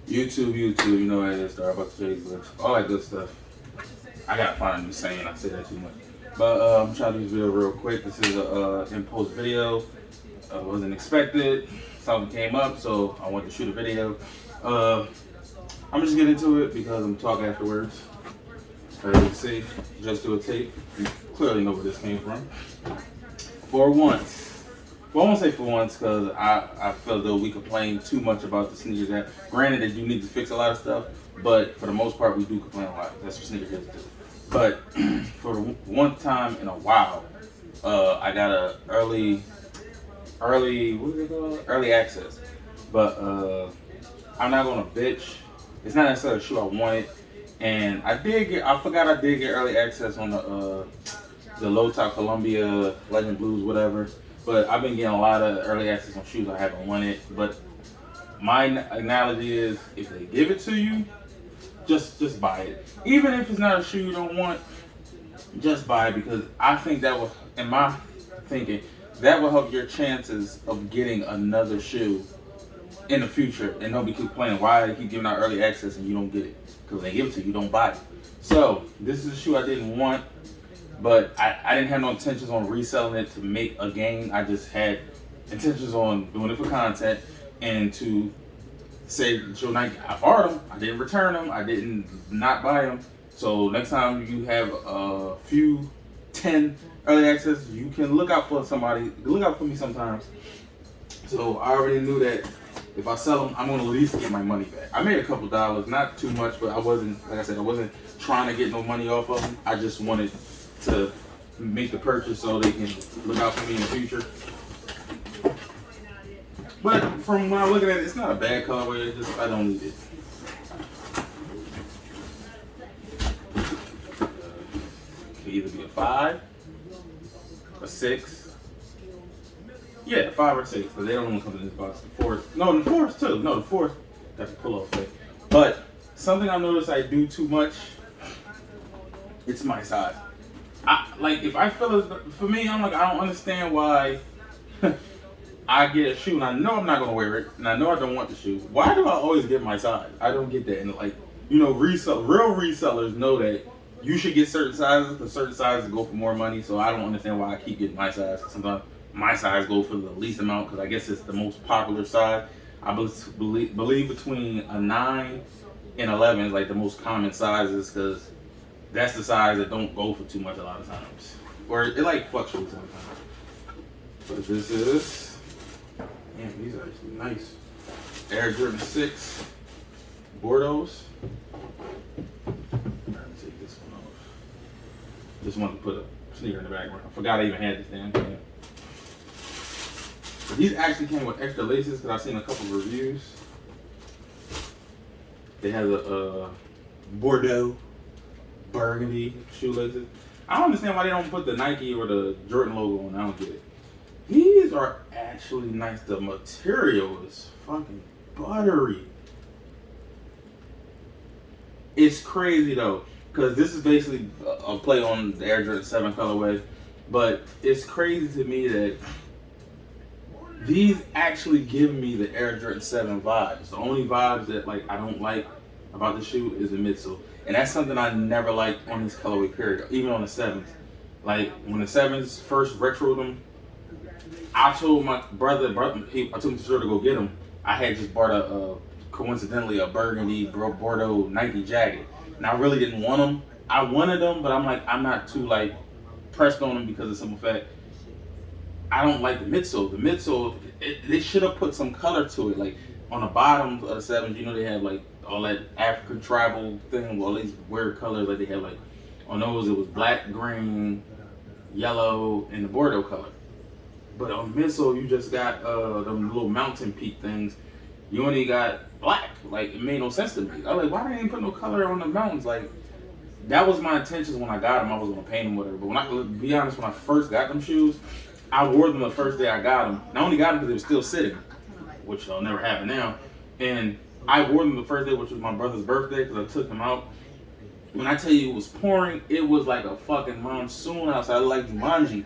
YouTube, you know how it is, Starbucks, Facebook, all that good stuff. I gotta find a new saying, I say that too much. But I'm trying to do this video real quick. This is a in-post video. Wasn't expected. Something came up, so I wanted to shoot a video. I'm just getting into it because I'm talking afterwards. As you can see, just do a tape. You clearly know where this came from. For once. Well, I won't say for once because I feel though we complain too much about the sneakers. That granted that you need to fix a lot of stuff, but for the most part we do complain a lot. That's what sneakers do. But for one time in a while, I got a early what is it called? Early access. But I'm not gonna bitch. It's not necessarily a shoe I wanted, and I forgot I did get early access on the low top Columbia Legend Blues, whatever. But I've been getting a lot of early access on shoes I haven't wanted. But my analogy is, if they give it to you, just buy it. Even if it's not a shoe you don't want, just buy it, because I think that will, in my thinking, that will help your chances of getting another shoe in the future. And don't be complaining why they keep giving out early access and you don't get it. Because when they give it to you, you don't buy it. So this is a shoe I didn't want. But I didn't have no intentions on reselling it to make a gain. I just had intentions on doing it for content and to say, show Nike, I borrowed them, I didn't return them, I didn't not buy them. So next time you have a few 10 early access, you can look out for somebody, look out for me sometimes. So I already knew that if I sell them, I'm gonna at least get my money back. I made a couple dollars, not too much, but I wasn't, like I said, I wasn't trying to get no money off of them. I just wanted to make the purchase so they can look out for me in the future. But from when I look at it, it's not a bad colorway. It's just I don't need it. Could either be a 5, a 6. Yeah, 5 or 6. But they don't want to come in this box. The 4th. No, the 4th too. No, the 4th. That's a pull-off thing. But something I noticed I do too much. It's my size. Like, if I feel it, for me, I'm like, I don't understand why I get a shoe and I know I'm not going to wear it and I know I don't want the shoe. Why do I always get my size? I don't get that. And like, you know, real resellers know that you should get certain sizes because certain sizes go for more money. So I don't understand why I keep getting my size. Sometimes my size goes for the least amount because I guess it's the most popular size. I believe between a 9 and 11 is like the most common sizes because that's the size that don't go for too much a lot of times. Or it like fluctuates sometimes. But this is, man, these are actually nice. Air Jordan 6 Bordeaux. I'm gonna take this one off. Just wanted to put a sneaker in the background. I forgot I even had this damn thing. But these actually came with extra laces because I've seen a couple of reviews. They have a Bordeaux burgundy shoelaces. I don't understand why they don't put the Nike or the Jordan logo on. I don't get it. These are actually nice. The material is fucking buttery. It's crazy though, because this is basically a play on the Air Jordan 7 colorway. But it's crazy to me that these actually give me the Air Jordan 7 vibes. The only vibes that like I don't like about the shoe is the midsole. And that's something I never liked on this colorway period, even on the 7s. Like, when the 7s first retroed them, I told my brother, I took him to the store to go get them. I had just bought coincidentally, a burgundy Bordeaux Nike jacket. And I really didn't want them. I wanted them, but I'm like, I'm not too, like, pressed on them because of the simple fact, I don't like the midsole. The midsole, they should have put some color to it. Like, on the bottom of the 7s, you know, they have, like, all that African tribal thing, all these weird colors. Like they had like on those, it was black, green, yellow, and the Bordeaux color. But on midsole, you just got them little mountain peak things. You only got black. Like it made no sense to me. I was like, why didn't they put no color on the mountains? Like that was my intentions when I got them. I was gonna paint them, whatever. But when to be honest, when I first got them shoes, I wore them the first day I got them. And I only got them because they were still sitting, which will never happen now. And I wore them the first day, which was my brother's birthday, because I took him out. When I tell you it was pouring, it was like a fucking monsoon outside, like Jumanji.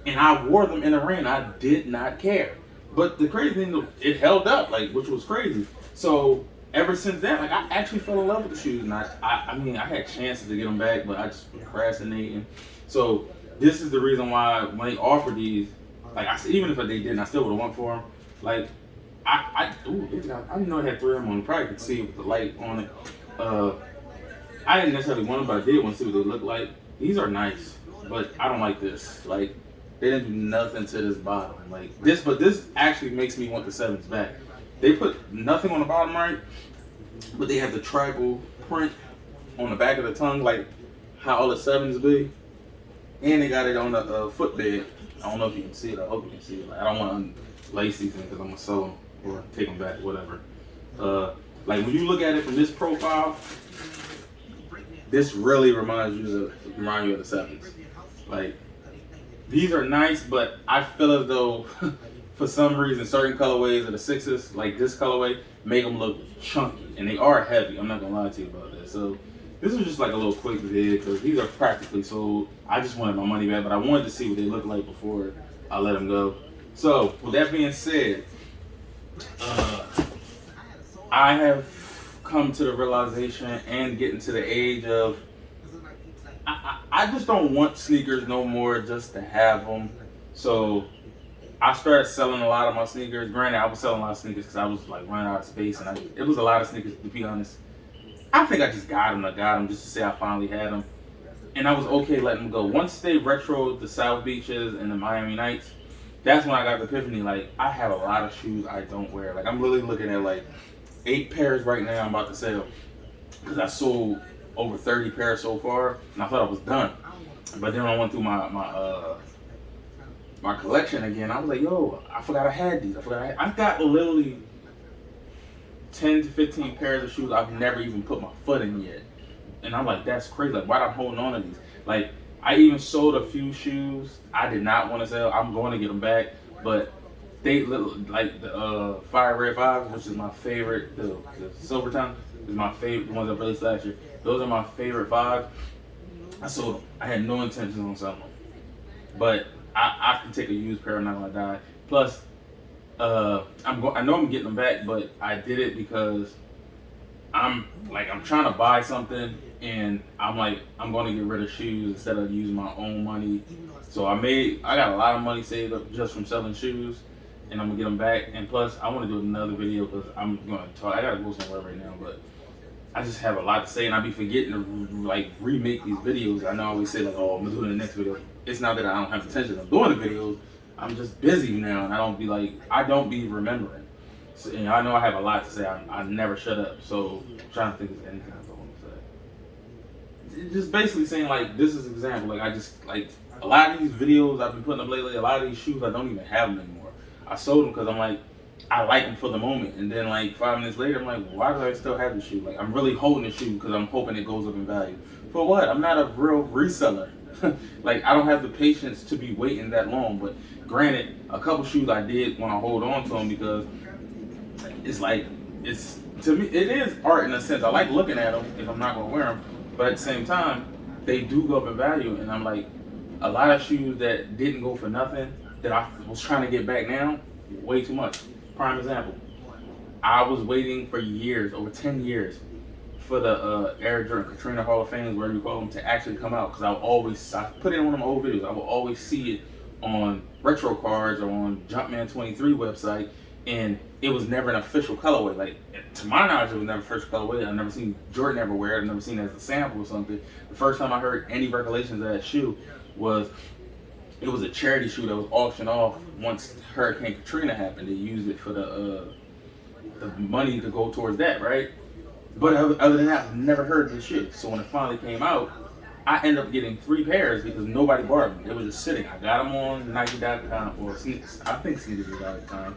And I wore them in the rain. I did not care. But the crazy thing, it held up, like, which was crazy. So ever since then, like I actually fell in love with the shoes, and I mean, I had chances to get them back, but I just procrastinating. So this is the reason why when they offered these, like even if they didn't, I still would have went for them. Like I didn't know it had 3 of them on. Probably could see it with the light on it. I didn't necessarily want them, but I did want to see what they look like. These are nice, but I don't like this. Like they didn't do nothing to this bottom. Like this, but this actually makes me want the 7s back. They put nothing on the bottom right, but they have the tribal print on the back of the tongue, like how all the 7s be. And they got it on the footbed. I don't know if you can see it. I hope you can see it. Like, I don't want to lace these things because I'm going to sell them or take them back, whatever. Like when you look at it from this profile, this really reminds you of the 7s. Like these are nice, but I feel as though for some reason certain colorways of the 6s, like this colorway, make them look chunky, and they are heavy. I'm not gonna lie to you about that. So this was just like a little quick vid because these are practically sold. I just wanted my money back, but I wanted to see what they look like before I let them go. So with that being said, I have come to the realization and getting to the age of I just don't want sneakers no more just to have them. So I started selling a lot of my sneakers. Granted, I was selling a lot of sneakers because I was like running out of space, and it was a lot of sneakers, to be honest. I think I just got them just to say I finally had them, and I was okay letting them go. Once they retroed the South Beaches and the Miami Nights, that's when I got the epiphany. Like I have a lot of shoes I don't wear. Like I'm literally looking at like 8 pairs right now I'm about to sell because I sold over 30 pairs so far, and I thought I was done. But then when I went through my collection again, I was like, yo, I forgot I had these. I got literally 10 to 15 pairs of shoes I've never even put my foot in yet. And I'm like, that's crazy. Like, why am I holding on to these? Like, I even sold a few shoes I did not want to sell. I'm going to get them back. But they, like the Fire Red 5s, which is my favorite, the Silver Tongue is my favorite, the ones I released last year. Those are my favorite 5s. I sold them. I had no intentions on selling them. But I can take a used pair, I'm not gonna die. Plus, I know I'm getting them back, but I did it because I'm trying to buy something, and I'm going to get rid of shoes instead of using my own money. So I got a lot of money saved up just from selling shoes, and I'm gonna get them back. And plus, I want to do another video because I'm going to talk. I gotta go somewhere right now, but I just have a lot to say, and I be forgetting to like remake these videos. I know I always say like, oh, I'm gonna do it in the next video. It's not that I don't have intention of doing the videos. I'm just busy now, and I don't be remembering. So, and I know I have a lot to say. I never shut up. So I'm trying to think of anything else I want to say. Just basically saying like, this is an example. Like I just like a lot of these videos I've been putting up lately. A lot of these shoes I don't even have them anymore. I sold them because I'm like, I like them for the moment, and then like 5 minutes later, I'm like, why do I still have the shoe? Like I'm really holding the shoe because I'm hoping it goes up in value. For what? I'm not a real reseller. Like I don't have the patience to be waiting that long. But granted, a couple shoes I did want to hold on to them because to me it is art in a sense. I like looking at them if I'm not gonna wear them, but at the same time, they do go up in value, and I'm like, a lot of shoes that didn't go for nothing that I was trying to get back now, way too much. Prime example, I was waiting for years, over 10 years, for the Air Jordan Katrina Hall of Fame, whatever you call them, to actually come out. Because I put it in one of my old videos, I will always see it on retro cards or on Jumpman 23 website, and it was never an official colorway. Like, to my knowledge, it was never official colorway. I've never seen Jordan ever wear it. I've never seen it as a sample or something. The first time I heard any recollections of that shoe was, it was a charity shoe that was auctioned off once Hurricane Katrina happened. They used it for the money to go towards that, right? But other than that, I've never heard this shit. So when it finally came out, I ended up getting 3 pairs because nobody bought them. They were just sitting. I got them on Nike.com or Snkrs. I think Snkrs.com.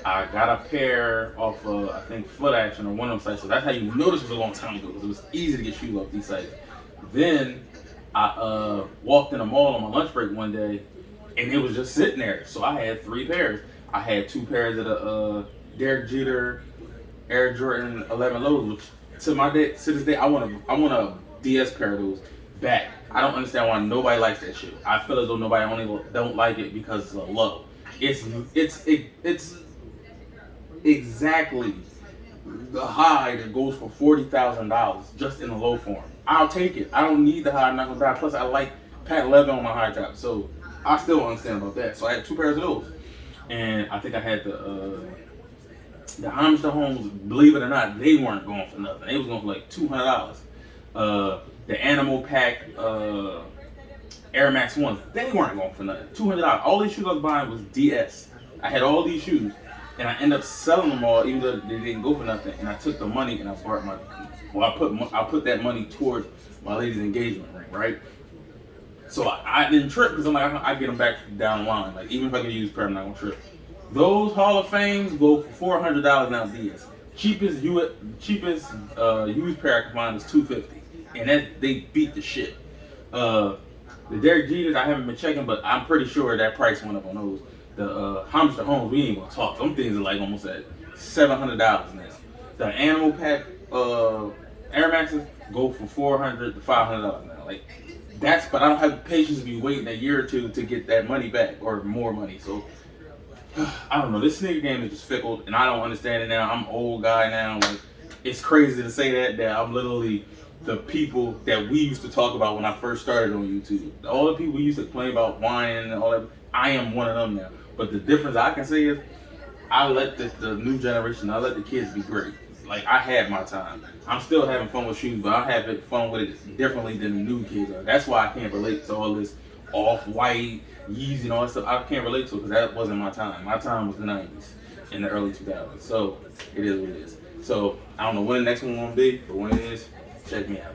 I got a pair off I think Foot Action or one of them sites. So that's how you know this was a long time ago, because it was easy to get shoes off these sites. Then I walked in a mall on my lunch break one day, and it was just sitting there. So I had 3 pairs. I had 2 pairs of the Derek Jeter Air Jordan 11 lows, which to this day I want a DS pair of those back. I don't understand why nobody likes that shit. I feel as though nobody only don't like it because it's a low. It's exactly the high that goes for $40,000 just in the low form. I'll take it. I don't need the high. I'm not gonna die. Plus, I like patent leather on my high top, so I still don't understand about that. So I had 2 pairs of those, and I think I had the Amish homes. Believe it or not, they weren't going for nothing. They was going for like $200. The Animal Pack Air Max ones, they weren't going for nothing. $200. All these shoes I was buying was DS. I had all these shoes, and I ended up selling them all, even though they didn't go for nothing. And I took the money and I bought my. Well, I put that money towards my lady's engagement ring, right? So I didn't trip because I'm like, I get them back down the line. Like, even if I can use pair, I'm not gonna trip. Those Hall of Fames go for $400 now. DS. Cheapest used pair I can find is $250, and that they beat the shit. The Derek Jeters I haven't been checking, but I'm pretty sure that price went up on those. The Hamster Homes, we ain't gonna talk. Them things are like almost at $700 now. The Animal Pack Air Maxes go from $400 to $500 now. Like that's, but I don't have the patience to be waiting a year or two to get that money back or more money. So I don't know. This sneaker game is just fickle, and I don't understand it now. I'm an old guy now. Like it's crazy to say that I'm literally the people that we used to talk about when I first started on YouTube. All the people we used to complain about whining and all that. I am one of them now. But the difference I can say is I let the new generation, I let the kids be great. Like I had my time. I'm still having fun with shoes, but I'm having fun with it differently than the new kids are. That's why I can't relate to all this off-white, Yeezy and all that stuff. I can't relate to it because that wasn't my time. My time was the 90s and the early 2000s. So it is what it is. So I don't know when the next one will be, but when it is, check me out.